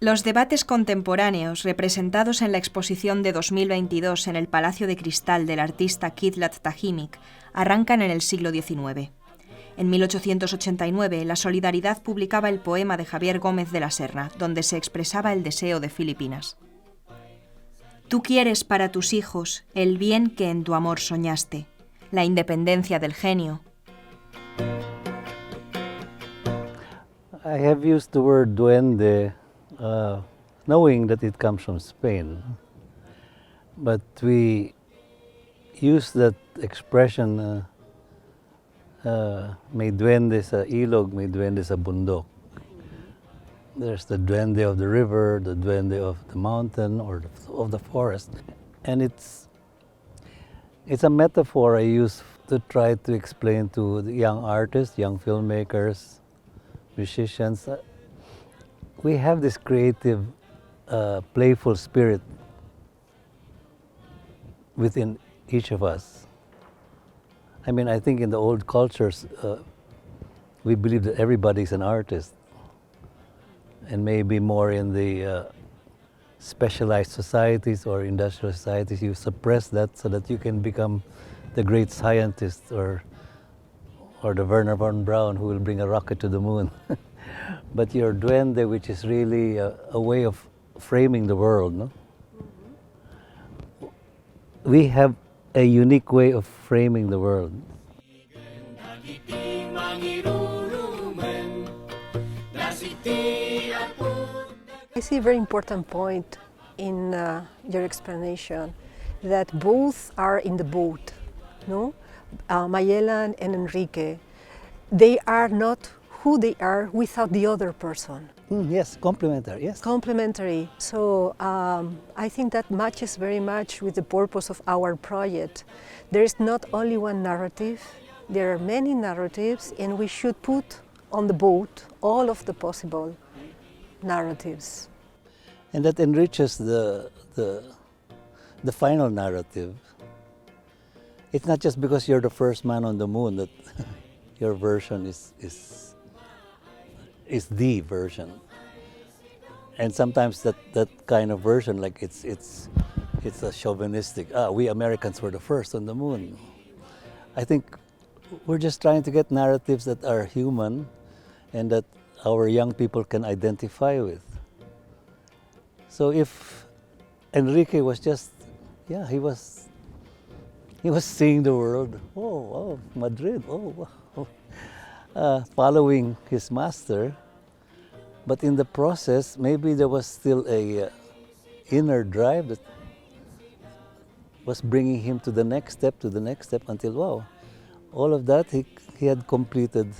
Los debates contemporáneos representados en la exposición de 2022 en el Palacio de Cristal del artista Tahimik arrancan en el siglo XIX. En 1889, la Solidaridad publicaba el poema de Javier Gómez de la Serna, donde se expresaba el deseo de Filipinas. Tú quieres para tus hijos el bien que en tu amor soñaste, la independencia del genio. I have used the word duende, knowing that it comes from Spain, but we use that expression, may duende sa ilog, may duende sa bundok. There's the duende of the river, the duende of the mountain or of the forest, and it's a metaphor I use to try to explain to the young artists, young filmmakers, musicians. We have this creative, playful spirit within each of us. I mean, I think in the old cultures, we believe that everybody's an artist. And maybe more in the specialized societies or industrial societies, you suppress that so that you can become the great scientist or the Werner von Braun who will bring a rocket to the moon. But your duende, which is really a way of framing the world, no? We have a unique way of framing the world. I see a very important point in your explanation, that both are in the boat, no? Mayela and Enrique, they are not who they are without the other person. Yes, complementary, yes. Complementary. So I think that matches very much with the purpose of our project. There is not only one narrative, there are many narratives, and we should put on the boat all of the possible narratives. And that enriches the final narrative. It's not just because you're the first man on the moon that your version is the version. And sometimes that kind of version, like it's a chauvinistic, we Americans were the first on the moon. I think we're just trying to get narratives that are human and that our young people can identify with. So if Enrique was just, he was seeing the world, Madrid, following his master, but in the process, maybe there was still a inner drive that was bringing him to the next step, until, all of that, he had completed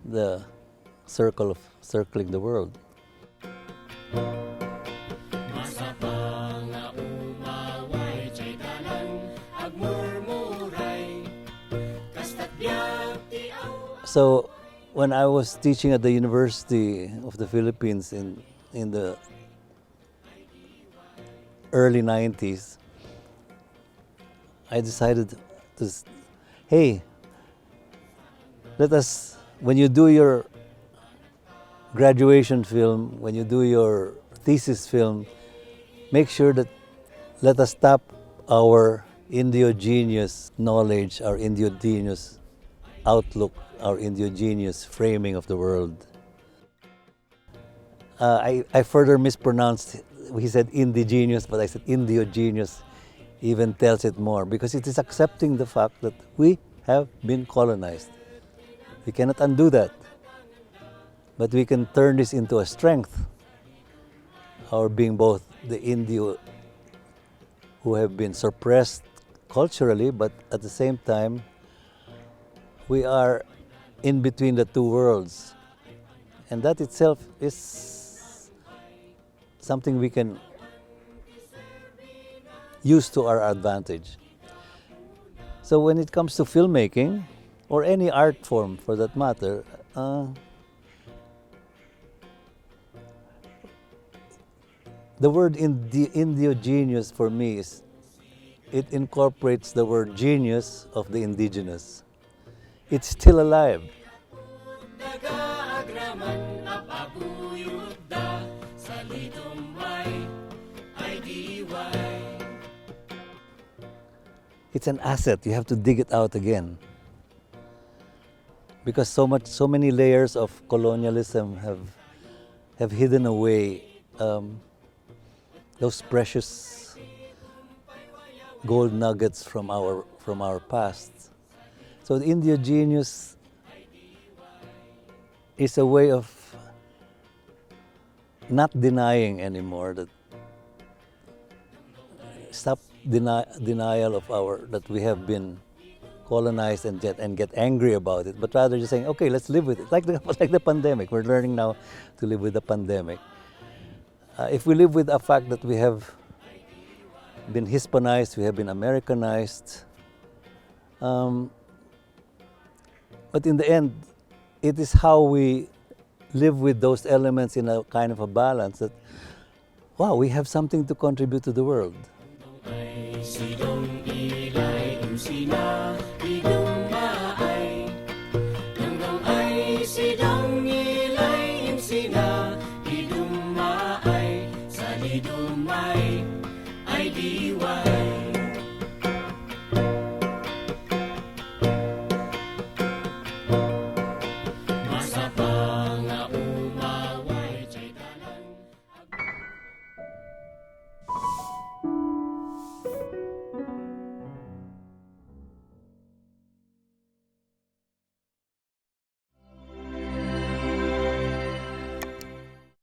the circle of circling the world. So when I was teaching at the University of the Philippines in the early 90s, I decided to, hey, let us, when you do your graduation film, when you do your thesis film, make sure that let us tap our endogenous knowledge, our endogenous outlook, our endogenous framing of the world. I further mispronounced, he said indigenous, but I said endogenous, even tells it more, because it is accepting the fact that we have been colonized. We cannot undo that, but we can turn this into a strength, our being both the Indio who have been suppressed culturally, but at the same time, we are in between the two worlds. And that itself is something we can use to our advantage. So when it comes to filmmaking, or any art form for that matter, the word endogenous for me is, it incorporates the word genius of the indigenous. It's still alive. It's an asset. You have to dig it out again. Because so many layers of colonialism have hidden away those precious gold nuggets from our past. So the indigenous is a way of not denying anymore, that stop denial of that we have been colonized and get angry about it, but rather just saying, okay, let's live with it. Like the pandemic, we're learning now to live with the pandemic. If we live with the fact that we have been Hispanized, we have been Americanized, but in the end, it is how we live with those elements in a kind of a balance that, wow, we have something to contribute to the world. Salidummay ay diway.